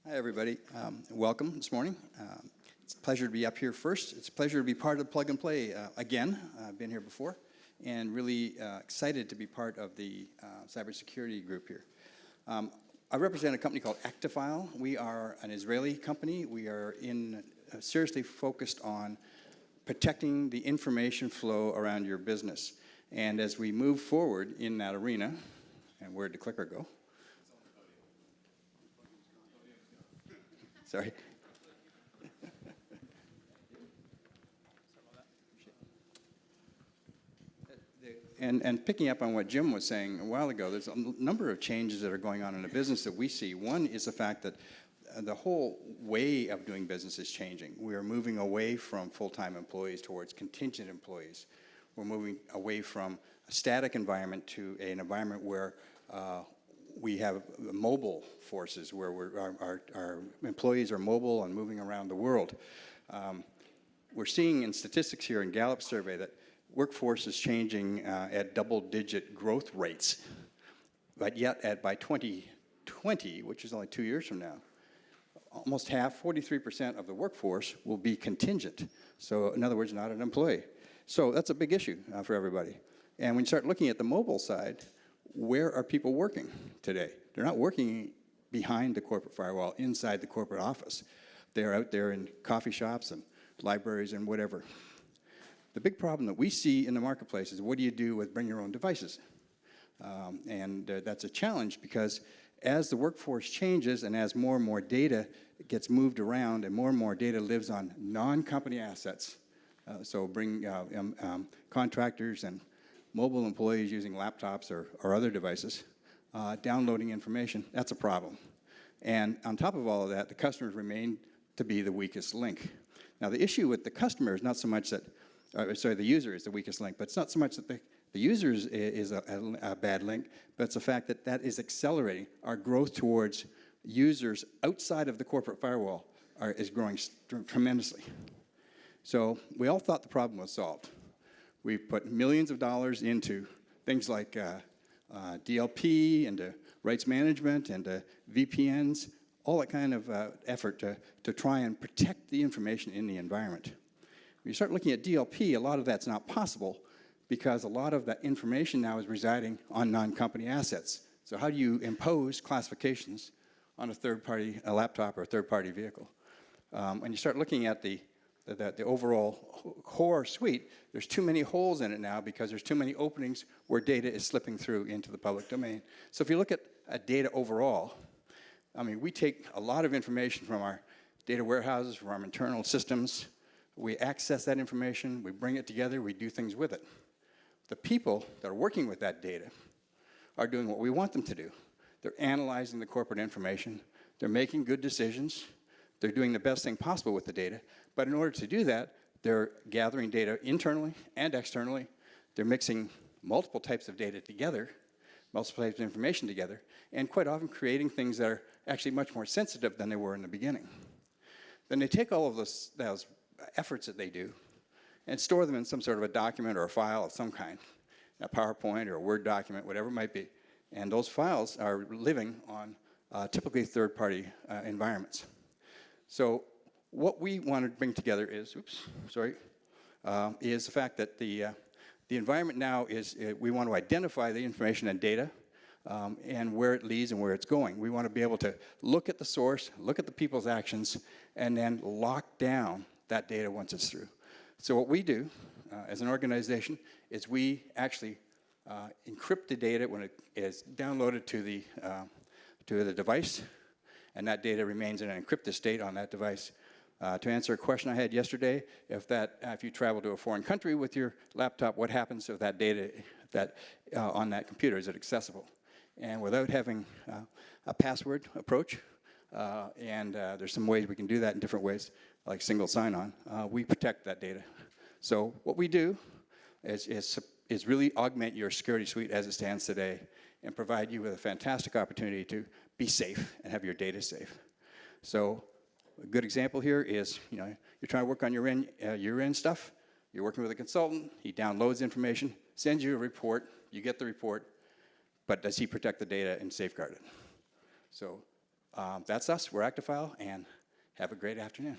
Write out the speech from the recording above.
Hi, everybody. Welcome this morning. It's a pleasure to be up here first. It's a pleasure to be part of Plug and Play again. I've been here before, and really excited to be part of the cybersecurity group here. I represent a company called Actifile. We are an Israeli company. We are seriously focused on protecting the information flow around your business. And as we move forward in that arena, and where'd the clicker go? Sorry. And picking up on what Jim was saying a while ago, there's a number of changes that are going on in the business that we see. One is the fact that the whole way of doing business is changing. We are moving away from full-time employees towards contingent employees. We're moving away from a static environment to an environment where we have mobile forces where our employees are mobile and moving around the world. We're seeing in statistics here in Gallup survey that workforce is changing at double-digit growth rates, but yet by 2020, which is only 2 years from now, almost half, 43% of the workforce will be contingent. So in other words, not an employee. So that's a big issue for everybody. And when you start looking at the mobile side, where are people working today? They're not working behind the corporate firewall, inside the corporate office. They're out there in coffee shops and libraries and whatever. The big problem that we see in the marketplace is what do you do with bring your own devices? That's a challenge because as the workforce changes and as more and more data gets moved around and more data lives on non-company assets, so bring contractors and mobile employees using laptops or other devices, downloading information, that's a problem. And on top of all of that, the customers remain to be the weakest link. Now, the issue with the customer is not so much that, the user is the weakest link, but it's not so much that the user is a bad link, but it's the fact that that is accelerating. Our growth towards users outside of the corporate firewall is growing tremendously. So we all thought the problem was solved. We put millions of dollars into things like DLP, into rights management, into VPNs, all that kind of effort to try and protect the information in the environment. When you start looking at DLP, a lot of that's not possible because a lot of that information now is residing on non-company assets. So how do you impose classifications on a third-party laptop or a third-party vehicle? When you start looking at the overall core suite, there's too many holes in it now because there's too many openings where data is slipping through into the public domain. So if you look at data overall, I mean, we take a lot of information from our data warehouses, from our internal systems. We access that information, we bring it together, we do things with it. The people that are working with that data are doing what we want them to do. They're analyzing the corporate information, they're making good decisions, they're doing the best thing possible with the data, but in order to do that, they're gathering data internally and externally. They're mixing multiple types of data together, multiple types of information together, and quite often creating things that are actually much more sensitive than they were in the beginning. Then they take all of those efforts that they do and store them in some sort of a document or a file of some kind, a PowerPoint or a Word document, whatever it might be. And those files are living on typically third-party environments. So what we want to bring together is, is the fact that the environment now is, we want to identify the information and data and where it leads and where it's going. We want to be able to look at the source, look at the people's actions, and then lock down that data once it's through. So what we do as an organization is we actually encrypt the data when it is downloaded to the device, and that data remains in an encrypted state on that device. To answer a question I had yesterday, if you travel to a foreign country with your laptop, what happens if that data on that computer, is it accessible? And without having a password approach, there's some ways we can do that in different ways, like single sign-on, we protect that data. So what we do is really augment your security suite as it stands today and provide you with a fantastic opportunity to be safe and have your data safe. So a good example here is, you're trying to work on your end stuff, you're working with a consultant, he downloads information, sends you a report, you get the report, but does he protect the data and safeguard it? So That's us. We're Actifile, and have a great afternoon.